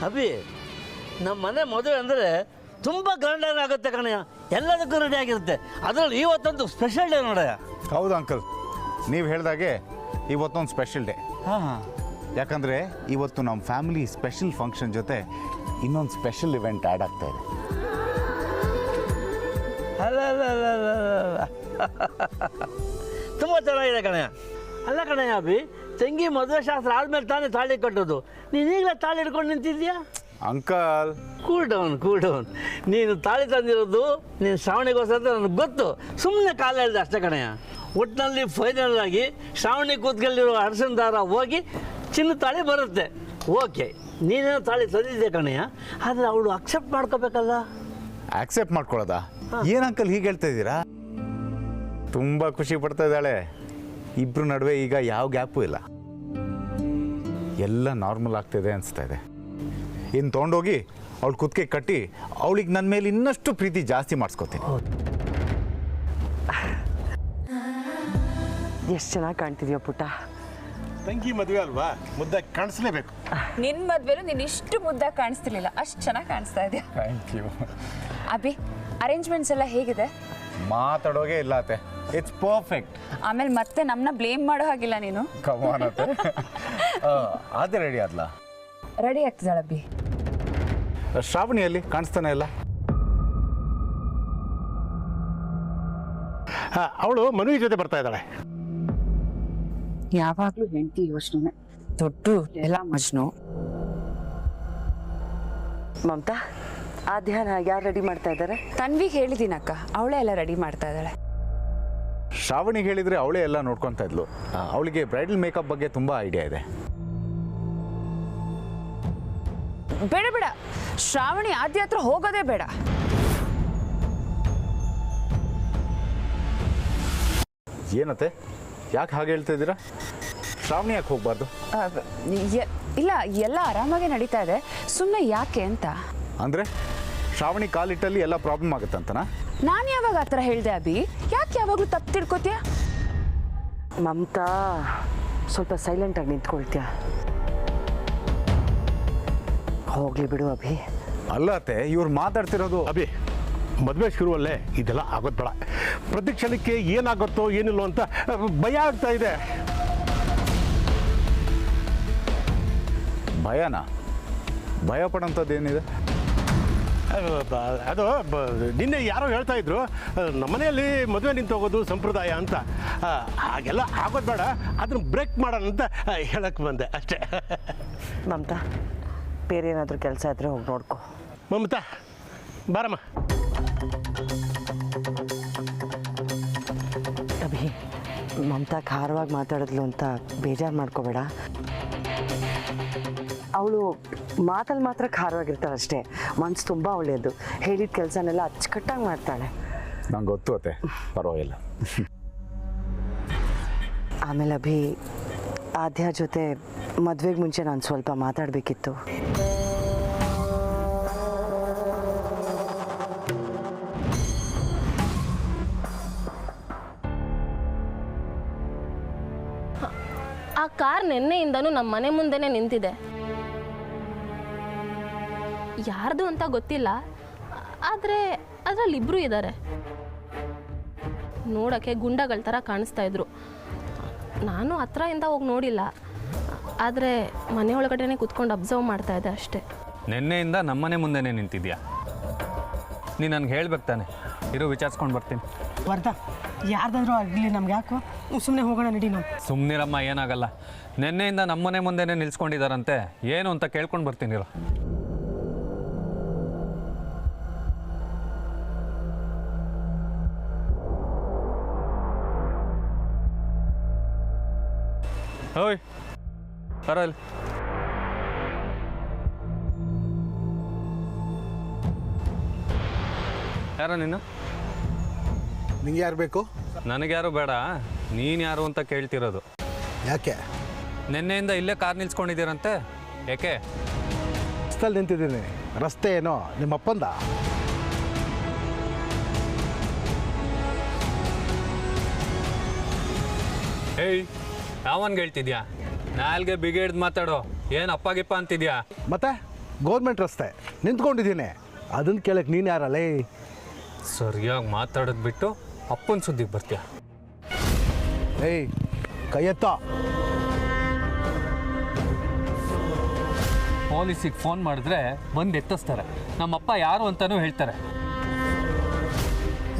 ಅಭಿ ನಮ್ಮ ಮನೆ ಮದುವೆ ಅಂದರೆ ತುಂಬ ಗ್ರ್ಯಾಂಡಾಗಿ ಆಗುತ್ತೆ ಕಣಯ್ಯ, ಎಲ್ಲದಕ್ಕೂ ರೆಡಿ ಆಗಿರುತ್ತೆ. ಅದರಲ್ಲಿ ಇವತ್ತೊಂದು ಸ್ಪೆಷಲ್ ಡೇ ನೋಡಯ್ಯ. ಹೌದು ಅಂಕಲ್, ನೀವು ಹೇಳಿದಾಗೆ ಇವತ್ತೊಂದು ಸ್ಪೆಷಲ್ ಡೇ. ಹಾಂ ಹಾಂ, ಯಾಕಂದರೆ ಇವತ್ತು ನಮ್ಮ ಫ್ಯಾಮಿಲಿ ಸ್ಪೆಷಲ್ ಫಂಕ್ಷನ್ ಜೊತೆ ಇನ್ನೊಂದು ಸ್ಪೆಷಲ್ ಇವೆಂಟ್ ಆ್ಯಡ್ ಆಗ್ತಾ ಇದೆ. ಅಲ್ಲ ತುಂಬ ಚೆನ್ನಾಗಿದೆ ಕಣಯ್ಯ. ಅಲ್ಲ ಕಣಯ್ಯ ಅಭಿ, ತಂಗಿ ಮದುವೆ ಶಾಸ್ತ್ರ ಆದಮೇಲೆ ತಾನೇ ತಾಳಿ ಕಟ್ಟೋದು, ನೀನು ಈಗಲೇ ತಾಳಿ ಹಿಡ್ಕೊಂಡು ನಿಂತಿದ್ಯಾ? Uncle cool down. ನೀನು ತಾಳಿ ತಂದಿರೋದು ನೀನು ಶ್ರಾವಣಿಗೋಸ್ಕರ ಅಂತ ನನಗೆ ಗೊತ್ತು, ಸುಮ್ಮನೆ ಕಾಲ ಹೇಳಿದೆ ಅಷ್ಟೇ ಕಣಯ್ಯ. ಒಟ್ಟಿನಲ್ಲಿ ಫೈನಲ್ ಆಗಿ ಶ್ರಾವಣಿ ಕೂತ್ಕಲ್ಲಿರೋ ಅರಸಿನ ದಾರ ಹೋಗಿ ಚಿನ್ನ ತಾಳಿ ಬರುತ್ತೆ. ಓಕೆ, ನೀನೇನೋ ತಾಳಿ ತಂದಿದ್ದೆ ಕಣಯ್ಯ, ಆದರೆ ಅವಳು ಅಕ್ಸೆಪ್ಟ್ ಮಾಡ್ಕೋಬೇಕಲ್ಲ. ಆಕ್ಸೆಪ್ಟ್ ಮಾಡ್ಕೊಳ್ಳೋದಾ? ಏನು ಅಂಕಲ್ ಹೀಗೆ ಹೇಳ್ತಾ ಇದ್ದೀರಾ? ತುಂಬ ಖುಷಿ ಪಡ್ತಾ ಇದ್ದಾಳೆ. ಇಬ್ಬರು ನಡುವೆ ಈಗ ಯಾವ ಗ್ಯಾಪು ಇಲ್ಲ, ಎಲ್ಲ ನಾರ್ಮಲ್ ಆಗ್ತಿದೆ ಅನಿಸ್ತಾ ಇದೆ. ಇನ್ನು ತೊಗೊಂಡೋಗಿ ಅವಳು ಕುತ್ತಿಗೆ ಕಟ್ಟಿ ಅವಳಿಗೆ ನನ್ನ ಮೇಲೆ ಇನ್ನಷ್ಟು ಪ್ರೀತಿ ಜಾಸ್ತಿ ಮಾಡಿಸ್ಕೊತೀನಿ. ಎಷ್ಟು ಚೆನ್ನಾಗಿ ಕಾಣ್ತಿದ್ಯೋ ಪುಟ್ಟ. ತಂಗಿ ಮದುವೆ ಅಲ್ವಾ, ಮುದ್ದಾಗಿ ಕಾಣಿಸ್ಲೇಬೇಕು. ನಿನ್ನ ಮದುವೆಲು ನೀನು ಇಷ್ಟು ಮುದ್ದಾಗಿ ಕಾಣಿಸ್ತಿರ್ಲಿಲ್ಲ, ಅಷ್ಟು ಚೆನ್ನಾಗಿ ಕಾಣಿಸ್ತಾ ಇದೆಯಾ. Thank you. ಅಭಿ, ಅರೇಂಜ್ಮೆಂಟ್ಸ್ ಎಲ್ಲ ಹೇಗಿದೆ? ಮಾತಾಡೋಗೆ ಇಲ್ಲ ಅತ್ತೆ, ಇಟ್ಸ್ ಪರ್ಫೆಕ್ಟ್. ಆಮೇಲೆ ಮತ್ತೆ ನಮ್ಮನ್ನ ಬ್ಲೇಮ್ ಮಾಡೋ ಹಾಗಿಲ್ಲ ನೀನು. ಕಮಾನ್ ಅತ್ತೆ. ಅದೇ ರೆಡಿ ಆದ್ಲಾ? ರೆಡಿ ಆಗ್ತಿದ್ದಾಳ ಅಭಿ. ಶ್ರಾವಣಿಯಲ್ಲಿ ಕಾಣಿಸ್ತಾನೆ ಇಲ್ಲ. ಅವಳು ಮನುವಿ ಜೊತೆ ಬರ್ತಾ ಇದ್ದಾಳೆ. ಯಾವಾಗಲೂ ಹೆಂಡತಿ ಯೋಚನೆ ದೊಡ್ಡ ಎಲ್ಲ ಮಜ್ನು. ಮಮತಾ, ಆ ಧ್ಯಾನ ಯಾರು ರೆಡಿ ಮಾಡ್ತಾ ಇದ್ದಾರೆ? ತನ್ವಿಗೆ ಹೇಳಿದ್ದೀನಕ್ಕ, ಅವಳೇ ಎಲ್ಲ ರೆಡಿ ಮಾಡ್ತಾ ಇದ್ದಾಳೆ. ಶ್ರಾವಣಿಗೆ ಹೇಳಿದರೆ ಅವಳೇ ಎಲ್ಲ ನೋಡ್ಕೊತಾ ಇದ್ಲು. ಅವಳಿಗೆ ಬ್ರೈಡಲ್ ಮೇಕಪ್ ಬಗ್ಗೆ ತುಂಬ ಐಡಿಯಾ ಇದೆ. ಬೇಡ, ಶ್ರಾವಣಿ ಆದ್ಯ ಹತ್ರ ಹೋಗೋದೇ ಬೇಡ. ಏನತ್ತೆ, ಯಾಕೆ ಹಾಗೆ ಹೇಳ್ತಾ ಇದ್ದೀರಾ? ಶ್ರಾವಣಿ ಯಾಕೆ ಹೋಗ್ಬಾರ್ದು? ಇಲ್ಲ, ಎಲ್ಲ ಆರಾಮಾಗಿ ನಡೀತಾ ಇದೆ, ಸುಮ್ಮನೆ ಯಾಕೆ ಅಂತ. ಅಂದರೆ ಶ್ರಾವಣಿ ಕಾಲಿಟ್ಟಲ್ಲಿ ಎಲ್ಲ ಪ್ರಾಬ್ಲಮ್ ಆಗುತ್ತಂತನಾ? ನಾನು ಯಾವಾಗ ಆ ಥರ ಹೇಳಿದೆ ಅಭಿ? ಯಾಕೆ ಯಾವಾಗಲೂ ತಪ್ಪು ತಿಳ್ಕೊತೀಯ? ಮಮತಾ, ಸ್ವಲ್ಪ ಸೈಲೆಂಟಾಗಿ ನಿಂತ್ಕೊಳ್ತೀಯ? ಹೋಗ್ಲಿ ಬಿಡು ಅಭಿ. ಅಲ್ಲ ಅತ್ತೆ, ಇವ್ರು ಮಾತಾಡ್ತಿರೋದು. ಅಭಿ, ಮದುವೆ ಶುರುವಲ್ಲೇ ಇದೆಲ್ಲ ಆಗೋದು ಬೇಡ. ಪ್ರತಿ ಕ್ಷಣಕ್ಕೆ ಏನಾಗುತ್ತೋ ಏನಿಲ್ಲೋ ಅಂತ ಭಯ ಆಗ್ತಾ ಇದೆ. ಭಯನಾ? ಭಯ ಪಡೋಂಥದ್ದು ಏನಿದೆ? ಅದು ನಿನ್ನೆ ಯಾರೋ ಹೇಳ್ತಾ ಇದ್ರು, ನಮ್ಮನೆಯಲ್ಲಿ ಮದುವೆ ನಿಂತು ಹೋಗೋದು ಸಂಪ್ರದಾಯ ಅಂತ. ಹಾಗೆಲ್ಲ ಆಗೋದು ಬೇಡ, ಅದನ್ನು ಬ್ರೇಕ್ ಮಾಡೋಣ ಅಂತ ಹೇಳಕ್ಕೆ ಬಂದೆ ಅಷ್ಟೇ. ಮಮತಾ, ಬೇರೆ ಏನಾದರೂ ಕೆಲಸ ಇದ್ರೆ ಹೋಗಿ ನೋಡ್ಕೊ. ಮಮತಾ, ಬಾರಮ್ಮ. ಅಭಿ, ಮಮತಾ ಖಾರವಾಗಿ ಮಾತಾಡಿದ್ಲು ಅಂತ ಬೇಜಾರು ಮಾಡ್ಕೋಬೇಡ. ಅವಳು ಮಾತಲ್ಲಿ ಮಾತ್ರ ಖಾರವಾಗಿರ್ತಾಳಷ್ಟೇ, ಮನ್ಸು ತುಂಬ ಒಳ್ಳೆಯದು. ಹೇಳಿದ ಕೆಲಸನೆಲ್ಲ ಅಚ್ಚುಕಟ್ಟಾಗಿ ಮಾಡ್ತಾಳೆ. ನಂಗೆ ಗೊತ್ತು ಅತ್ತೆ, ಪರವಾಗಿಲ್ಲ. ಆಮೇಲೆ ಅಭಿ, ಆದ್ಯ ಜೊತೆ ಮದುವೆಗೆ ಮುಂಚೆ ನಾನು ಸ್ವಲ್ಪ ಮಾತಾಡಬೇಕಿತ್ತು. ಆ ಕಾರ್ ನಿನ್ನೆಯಿಂದನೂ ನಮ್ಮ ಮನೆ ಮುಂದೆನೇ ನಿಂತಿದೆ. ಯಾರ್ದು ಅಂತ ಗೊತ್ತಿಲ್ಲ, ಆದರೆ ಅದರಲ್ಲಿ ಇಬ್ಬರು ಇದ್ದಾರೆ. ನೋಡೋಕ್ಕೆ ಗುಂಡಗಳ ಥರ ಕಾಣಿಸ್ತಾ ಇದ್ರು. ನಾನು ಹತ್ರದಿಂದ ಹೋಗಿ ನೋಡಿಲ್ಲ, ಆದರೆ ಮನೆ ಒಳಗಡೆನೇ ಕೂತ್ಕೊಂಡು ಅಬ್ಸರ್ವ್ ಮಾಡ್ತಾ ಇದ್ದೆ ಅಷ್ಟೇ. ನಿನ್ನೆಯಿಂದ ನಮ್ಮನೆ ಮುಂದೆನೇ ನಿಂತಿದ್ಯಾ? ನೀನು ನನಗೆ ಹೇಳ್ಬೇಕು ತಾನೆ, ಇರೋ ವಿಚಾರಿಸ್ಕೊಂಡು ಬರ್ತೀನಿ. ವರ್ಧಾ, ಯಾರ್ದಾದ್ರೂ ಆಗಲಿ, ನಮ್ಗೆ ಯಾಕೋ ಸುಮ್ಮನೆ ಹೋಗೋಣ, ನಡಿ ನಾವು. ಸುಮ್ಮನಿರಮ್ಮ, ಏನಾಗಲ್ಲ. ನಿನ್ನೆಯಿಂದ ನಮ್ಮನೆ ಮುಂದೆನೇ ನಿಲ್ಸ್ಕೊಂಡಿದ್ದಾರಂತೆ, ಏನು ಅಂತ ಕೇಳ್ಕೊಂಡು ಬರ್ತೀನಿರೋ. ಓಯ್ ಬರಲ್ಲ. ಯಾರ ನೀನು? ನಿಂಗೆ ಯಾರು ಬೇಕು? ನನಗ್ಯಾರು ಬೇಡ, ನೀನು ಯಾರು ಅಂತ ಕೇಳ್ತಿರೋದು. ಯಾಕೆ? ನಿನ್ನೆಯಿಂದ ಇಲ್ಲೇ ಕಾರ್ ನಿಲ್ಸ್ಕೊಂಡಿದ್ದೀರಂತೆ, ಯಾಕೆ? ರಸ್ತೆಯಲ್ಲಿ ನಿಂತಿದ್ದೀನಿ. ರಸ್ತೆ ಏನೋ ನಿಮ್ಮಪ್ಪಂದ? ಏಯ್, ಯಾವನ್ಗೆ ಹೇಳ್ತಿದ್ಯಾ? ನಾಲ್ಗೆ ಬಿಗಿ ಹಿಡ್ದು ಮಾತಾಡೋ. ಏನು ಅಪ್ಪಗಿಪ್ಪ ಅಂತಿದ್ಯಾ? ಮತ್ತೆ ಗೌರ್ಮೆಂಟ್ ರಸ್ತೆ ನಿಂತ್ಕೊಂಡಿದ್ದೀನಿ ಅದನ್ನು ಕೇಳಕ್ಕೆ ನೀನು ಯಾರಲ್ಲೇ? ಸರಿಯಾಗಿ ಮಾತಾಡೋದು ಬಿಟ್ಟು ಅಪ್ಪನ ಸುದ್ದಿಗೆ ಬರ್ತೀಯ. ಏಯ್ ಕೈ ಎತ್ತ. ಪೊಲೀಸಿಗೆ ಫೋನ್ ಮಾಡಿದ್ರೆ ಬಂದು ಎತ್ತಿಸ್ತಾರೆ. ನಮ್ಮಪ್ಪ ಯಾರು ಅಂತಲೂ ಹೇಳ್ತಾರೆ.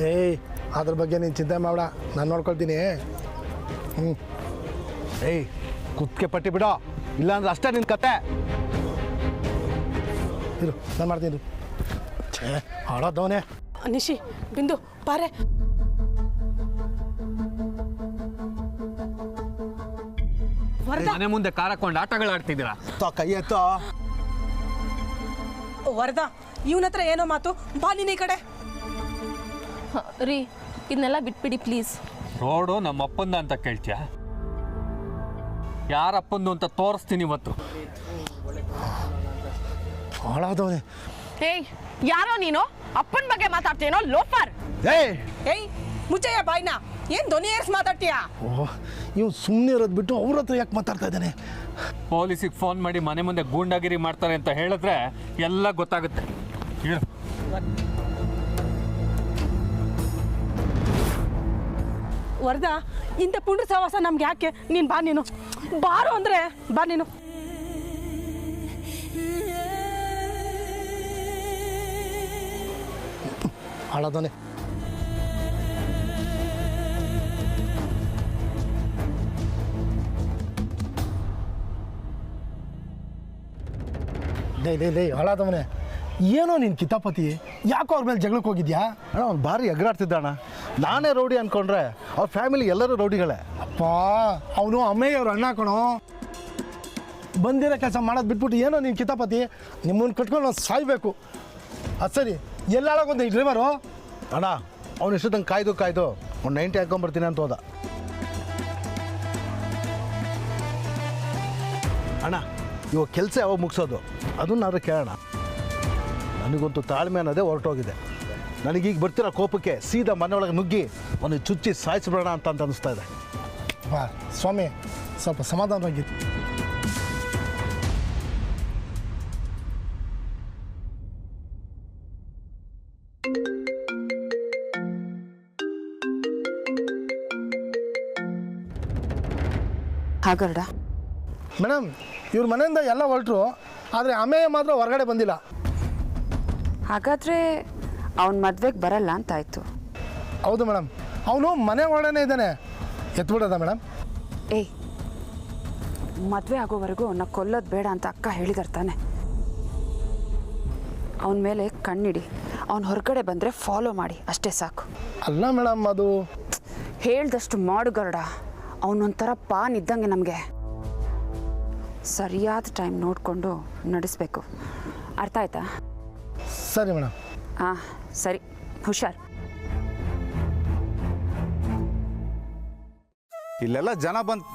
ಏಯ್ ಅದ್ರ ಬಗ್ಗೆ ನೀನು ಚಿಂತೆ ಮಾಡ, ನಾನು ನೋಡ್ಕೊಳ್ತೀನಿ. ಏಯ್ ಕುತ್ತಿಗೆ ಪಟ್ಟಿ ಬಿಡೋ, ಇಲ್ಲಾಂದ್ರೆ ಅಷ್ಟೇ ನಿನ್ನ ಕತೆ. ಇರು ನಾನು ಮಾಡ್ತೀನಿ. ಛೇ ಹಾಳೋದವನೇ. ನಿಶಿ ಬಿಂದು ಬಾರೆ. ಮನೆ ಮುಂದೆ ಕಾರ್ ಹಾಕೊಂಡು ಆಟಗಳು ಆಡ್ತಿದ್ದೀರಾ? ಕೈ ಎತ್ತೋ. ವರದಾ ಇವನ ಹತ್ರ ಏನೋ ಮಾತು, ಬಾ ನೀನು ಈ ಕಡೆ. ರೀ ಇದನ್ನೆಲ್ಲ ಬಿಟ್ಬಿಡಿ ಪ್ಲೀಸ್. ರೋಡು ನಮ್ಮ ಅಪ್ಪಂದ ಅಂತ ಕೇಳ್ತೀಯ? ಯಾರಪ್ಪಂದು ಅಂತ ತೋರಿಸ್ತೀನಿ ಇವತ್ತು. ಹಾಳಾದವನೇ. ಏಯ್ ಯಾರೋ ನೀನು ಅಪ್ಪನ ಬಗ್ಗೆ ಮಾತಾಡ್ತೀನೋ ಲೋಫರ್? ಏಯ್ ಏಯ್ ಮುಚ್ಚಯ್ಯ ಬಾಯ್ನ, ಏನು ಧ್ವನಿ ಏರ್ಸ್ ಮಾತಾಡ್ತೀಯಾ? ಓಹ್ ಇವ್ ಸುಮ್ಮನೆ ಇರೋದು ಬಿಟ್ಟು ಅವ್ರ ಹತ್ರ ಯಾಕೆ ಮಾತಾಡ್ತಾ ಇದ್ದಾನೆ? ಪೊಲೀಸಿಗೆ ಫೋನ್ ಮಾಡಿ ಮನೆ ಮುಂದೆ ಗೂಂಡಾಗಿರಿ ಮಾಡ್ತಾರೆ ಅಂತ ಹೇಳಿದ್ರೆ ಎಲ್ಲ ಗೊತ್ತಾಗುತ್ತೆ. ಹೇಳು. ವರದಾ ಇಂಥ ಪುಂಡ್ರ ಸಹವಾಸ ನಮ್ಗೆ ಯಾಕೆ? ನೀನು ಬಾ, ನೀನು ಬಾರು ಅಂದರೆ ಬಾ ನೀನು. ಹಾಳಾದವನೇ. ಲೇ ಹಾಳಾದವನೇ, ಏನೋ ನೀನು ಕಿತಾಪತಿ, ಯಾಕೋ ಅವ್ರ ಮೇಲೆ ಜಗಳಕ್ಕೆ ಹೋಗಿದ್ಯಾ? ಅಣ್ಣ ಅವ್ನು ಭಾರಿ ಎಗರಾಡ್ತಿದ್ದ ಅಣ್ಣ. ನಾನೇ ರೌಡಿ ಅಂದ್ಕೊಂಡ್ರೆ ಅವ್ರ ಫ್ಯಾಮಿಲಿ ಎಲ್ಲರೂ ರೌಡಿಗಳೇ. ಅಪ್ಪ ಅವನು ಅಮ್ಮೆಯವ್ರು ಅಣ್ಣ ಕಣೋ. ಬಂದಿರೋ ಕೆಲಸ ಮಾಡೋದು ಬಿಟ್ಬಿಟ್ಟು ಏನೋ ನೀನು ಕಿತಾಪತಿ, ನಿಮ್ಮನ್ನು ಕಟ್ಕೊಂಡು ನಾವು ಸಾಯ್ಬೇಕು. ಅದು ಸರಿ, ಎಲ್ಲಾಳಾಗೊಂದು ಈ ಡ್ರೈವರು ಅಣ್ಣ ಅವ್ನು ಇಷ್ಟೊತ್ತಂಗೆ ಕಾಯ್ದು ಒಂದು 90 ಹಾಕ್ಕೊಂಬರ್ತೀನಿ ಅಂತ ಹೋದ. ಅಣ್ಣ ಇವಾಗ ಕೆಲಸ ಯಾವಾಗ ಮುಗಿಸೋದು ಅದನ್ನಾದ್ರೂ ಕೇಳೋಣ. ನನಗಂತೂ ತಾಳ್ಮೆ ಅನ್ನೋದೇ ಹೊರಟೋಗಿದೆ. ನನಗೀಗ ಬರ್ತಿರೋ ಕೋಪಕ್ಕೆ ಸೀದಾ ಮನೆ ಒಳಗೆ ನುಗ್ಗಿ ಒಂದು ಚುಚ್ಚಿ ಸಾಯಿಸ್ಬಿಡೋಣ ಅಂತ ಅನಿಸ್ತಾ ಇದೆ. ಬಾ ಸ್ವಾಮಿ, ಸ್ವಲ್ಪ ಸಮಾಧಾನವಾಗಿ. ಹಾಗರ್ಡ ಮೇಡಮ್ ಇವ್ರ ಮನೆಯಿಂದ ಎಲ್ಲ ಹೊರಟರು, ಆದರೆ ಅಮ್ಮೆಯ ಮಾತ್ರ ಹೊರಗಡೆ ಬಂದಿಲ್ಲ. ಹಾಗಾದರೆ ಅವನ ಮದುವೆಗೆ ಬರಲ್ಲ ಅಂತಾಯ್ತು. ಹೌದು ಮೇಡಮ್, ಅವನು ಮನೆ ಒಳಗಡೆ ಇದ್ದಾನೆ. ಎತ್ಬಿಡೋದ ಮೇಡಮ್? ಏಯ್, ಮದುವೆ ಆಗೋವರೆಗೂ ಅವನ್ನ ಕೊಲ್ಲೋದು ಬೇಡ ಅಂತ ಅಕ್ಕ ಹೇಳಿದಾರೆ ತಾನೆ. ಅವನ ಮೇಲೆ ಕಣ್ಣಿಡಿ, ಅವನು ಹೊರಗಡೆ ಬಂದರೆ ಫಾಲೋ ಮಾಡಿ, ಅಷ್ಟೇ ಸಾಕು. ಅಲ್ಲ ಮೇಡಮ್, ಅದು ಹೇಳ್ದಷ್ಟು ಮಾಡು ಗರುಡ. ಅವನೊಂಥರ ಪಾನ್ ಇದ್ದಂಗೆ ನಮಗೆ. ಸರಿಯಾದ ಟೈಮ್ ನೋಡಿಕೊಂಡು ನಡೆಸಬೇಕು. ಅರ್ಥ ಆಯ್ತಾ? ಸರಿ ಮೇಡಮ್. ಹಾಂ ಸರಿ, ಹುಷಾರ್. ಇಲ್ಲೆಲ್ಲ ಜನ ಬಂದು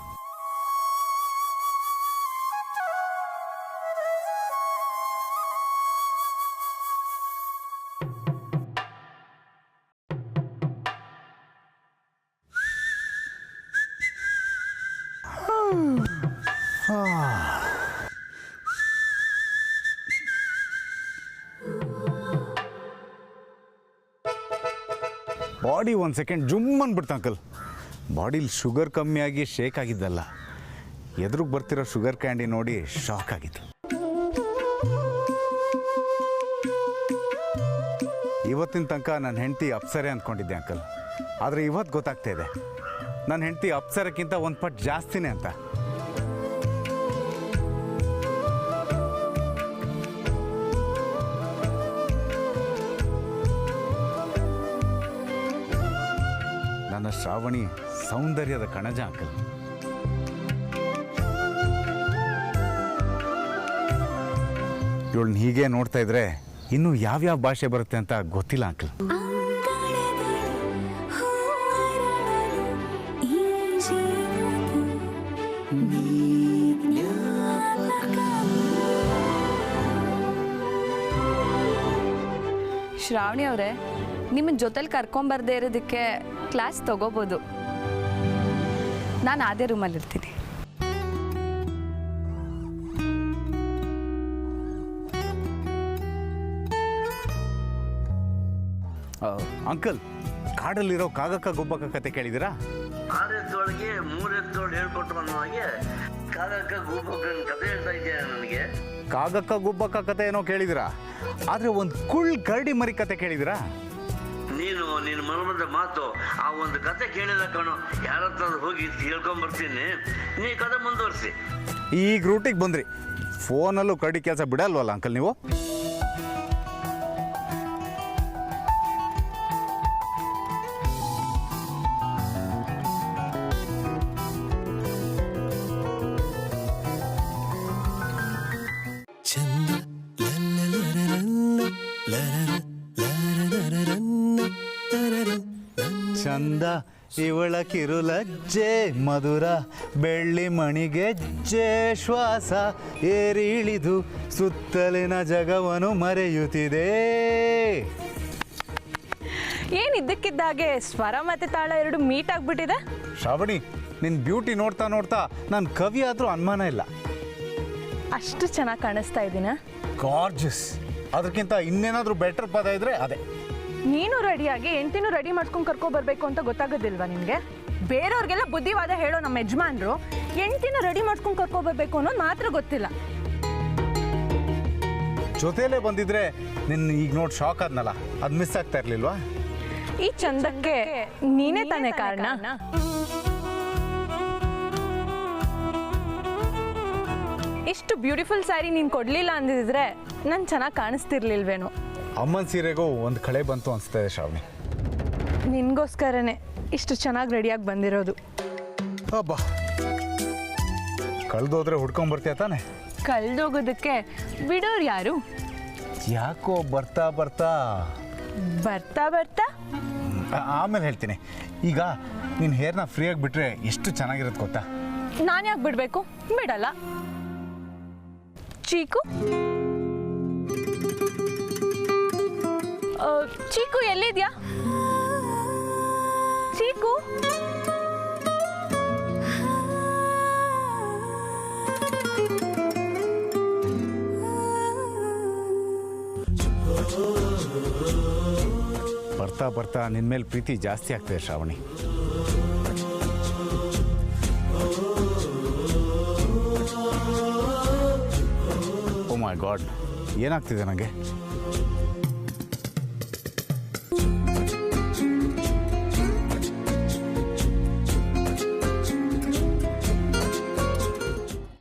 ಬಾಡಿ ಒಂದು ಸೆಕೆಂಡ್ ಜುಮ್ ಅಂದ್ಬಿಡ್ತು ಅಂಕಲ್. ಬಾಡಿಲಿ ಶುಗರ್ ಕಮ್ಮಿಯಾಗಿ ಶೇಕ್ ಆಗಿದ್ದಲ್ಲ, ಎದುರಿಗೆ ಬರ್ತಿರೋ ಶುಗರ್ ಕ್ಯಾಂಡಿ ನೋಡಿ ಶಾಕ್ ಆಗಿತ್ತು. ಇವತ್ತಿನ ತನಕ ನನ್ನ ಹೆಂಡತಿ ಅಪ್ಸರೆ ಅಂದ್ಕೊಂಡಿದ್ದೆ ಅಂಕಲ್, ಆದರೆ ಇವತ್ತು ಗೊತ್ತಾಗ್ತಾ ಇದೆ ನನ್ನ ಹೆಂಡತಿ ಅಪ್ಸರಕ್ಕಿಂತ ಒಂದು ಪಟ್ಟು ಜಾಸ್ತಿನೇ ಅಂತ. ನನ್ನ ಶ್ರಾವಣಿ ಸೌಂದರ್ಯದ ಕಣಜ ಅಂಕಲ್. ಇವಳನ್ನ ಹೀಗೆ ನೋಡ್ತಾ ಇದ್ರೆ ಇನ್ನೂ ಯಾವ್ಯಾವ ಭಾಷೆ ಬರುತ್ತೆ ಅಂತ ಗೊತ್ತಿಲ್ಲ ಅಂಕಲ್. ಶ್ರಾವಣಿ ಅವರೇ, ನಿಮ್ಮನ್ನ ಜೊತೆಲಿ ಕರ್ಕೊಂಬರ್ದೇ ಇರೋದಕ್ಕೆ ಕ್ಲಾಸ್ ತಗೋಬೋದು. ನಾನು ಅದೇ ರೂಮಲ್ಲಿರ್ತೀನಿ. ಅಂಕಲ್, ಕಾಡಲ್ಲಿರೋ ಕಾಗಕ್ಕ ಗುಬ್ಬಕ್ಕ ಕತೆ ಕೇಳಿದಿರಾ? 6 ಎತ್ತೊಳಗೆ 3 ಎತ್ತೋಳು ಹೇಳ್ಕೊಟ್ಟು ಅನ್ನೋ ಹಾಗೆ ಕಾಗಕ್ಕ ಗೂಬಕ್ಕನ ಕತೆ ಹೇಳ್ತಾ ಇದೆಯಾ ನನಗೆ? ಕಾಗಕ್ಕ ಗುಬ್ಬಕ್ಕ ಕತೆ ಏನೋ ಕೇಳಿದಿರಾ, ಆದರೆ ಒಂದು ಕರಡಿ ಮರಿ ಕತೆ ಕೇಳಿದಿರಾ? ನೀನು ನಿನ್ನ ಮನಬಂದ ಮಾತು ಆ ಒಂದು ಕತೆ ಕೇಳಿಲ್ಲ ಕಣೋ. ಯಾರತ್ತಾದ್ರೂ ಹೋಗಿ ಹೇಳ್ಕೊಂಬರ್ತೀನಿ, ನೀ ಕತೆ ಮುಂದುವರಿಸಿ. ಈಗ ರೂಟಿಗೆ ಬಂದ್ರಿ, ಫೋನಲ್ಲೂ ಕರಡಿ ಕೆಲಸ ಬಿಡಲ್ವಲ್ಲ ಅಂಕಲ್ ನೀವು? ಚಂದ ಇವಳ ಕಿರುಲಜ್ಜೆ ಮಧುರ ಬೆಳ್ಳಿ ಮಣಿಗೆಜ್ಜೆ ಶ್ವಾಸ ಏರಿಳಿದು ಸುತ್ತಲಿನ ಜಗವನ್ನು ಮರೆಯುತ್ತಿದೆ. ಏನಿದ್ದಕ್ಕಿದ್ದಾಗೆ ಸ್ವರ ಮತ್ತೆ ತಾಳ ಎರಡು ಮೀಟ್ ಆಗ್ಬಿಟ್ಟಿದೆ. ಶ್ರಾವಣಿ, ನಿನ್ನ ಬ್ಯೂಟಿ ನೋಡ್ತಾ ನೋಡ್ತಾ ನಾನು ಕವಿ ಆದರೂ ಅನುಮಾನ ಇಲ್ಲ. ಅಷ್ಟು ಚೆನ್ನಾಗಿ ಕಾಣಿಸ್ತಾ ಇದ್ದೀನ. ಗಾರ್ಜಸ್. ಅದಕ್ಕಿಂತ ಇನ್ನೇನಾದರೂ ಬೆಟರ್ ಪದ ಇದ್ರೆ ಅದೇ. ನೀನು ರೆಡಿಯಾಗಿ ಹೆಂಡ್ತಿನೂ ರೆಡಿ ಮಾಡ್ಕೊಂಡು ಕರ್ಕೊಬರ್ಬೇಕು ಅಂತ ಗೊತ್ತಾಗೋದಿಲ್ವಾ ನಿನಗೆ? ಬೇರೆಯವ್ರಿಗೆಲ್ಲ ಬುದ್ಧಿವಾದ ಹೇಳೋ ನಮ್ಮ ಯಜಮಾನ್ರು ಹೆಂಡ್ತಿನೂ ರೆಡಿ ಮಾಡ್ಕೊಂಡು ಕರ್ಕೊಬರ್ಬೇಕು ಅನ್ನೋದು ಮಾತ್ರ ಗೊತ್ತಿಲ್ಲ. ಜೊತೆಲೇ ಬಂದಿದ್ರೆ ನಿನ್ನ ಈಗ ನೋಡಿ ಶಾಕ್ ಆದ್ನಲ್ಲ, ಅದು ಮಿಸ್ ಆಗ್ತಾ ಇರ್ಲಿಲ್ವಾ? ಈ ಚಂದಕ್ಕೆ ನೀನೇ ತಾನೇ ಕಾರಣ. ಇಷ್ಟು ಬ್ಯೂಟಿಫುಲ್ ಸ್ಯಾರಿ ನೀನು ಕೊಡಲಿಲ್ಲ ಅಂದಿದ್ರೆ ನಾನು ಚೆನ್ನಾಗಿ ಕಾಣಿಸ್ತಿರ್ಲಿಲ್ವೇನೋ. ಅಮ್ಮನ ಸೀರೆಗೂ ಒಂದು ಕಳೆ ಬಂತು ಅನಿಸ್ತಾ ಇದೆ ಶ್ರಾವಣಿ. ನಿನಗೋಸ್ಕರನೇ ಇಷ್ಟು ಚೆನ್ನಾಗಿ ರೆಡಿಯಾಗಿ ಬಂದಿರೋದು. ಅಬ್ಬಾ, ಕಳೆದೋದ್ರೆ ಹುಡ್ಕೊಂಬರ್ತೀಯ ತಾನೆ? ಕಳೆದೋಗೋದಕ್ಕೆ ಬಿಡೋರು ಯಾರು? ಯಾಕೋ ಬರ್ತಾ ಬರ್ತಾ ಬರ್ತಾ ಬರ್ತಾ ಆಮೇಲೆ ಹೇಳ್ತೀನಿ. ಈಗ ನಿನ್ನ ಹೇರ್ನ ಫ್ರೀಯಾಗಿ ಬಿಟ್ರೆ ಎಷ್ಟು ಚೆನ್ನಾಗಿರುತ್ತೆ ಗೊತ್ತಾ? ನಾನು ಯಾಕೆ ಬಿಡಬೇಕು? ಬಿಡಲ್ಲ. ಚೀಕು ಚೀಕು ಎಲ್ಲಿದ್ಯಾ? ಚೀಕು ಬರ್ತಾ ಬರ್ತಾ ನಿನ್ನ ಮೇಲೆ ಪ್ರೀತಿ ಜಾಸ್ತಿ ಆಗ್ತದೆ ಶ್ರಾವಣಿ. ಓ ಮೈ ಗಾಡ್, ಏನಾಗ್ತಿದೆ ನನಗೆ?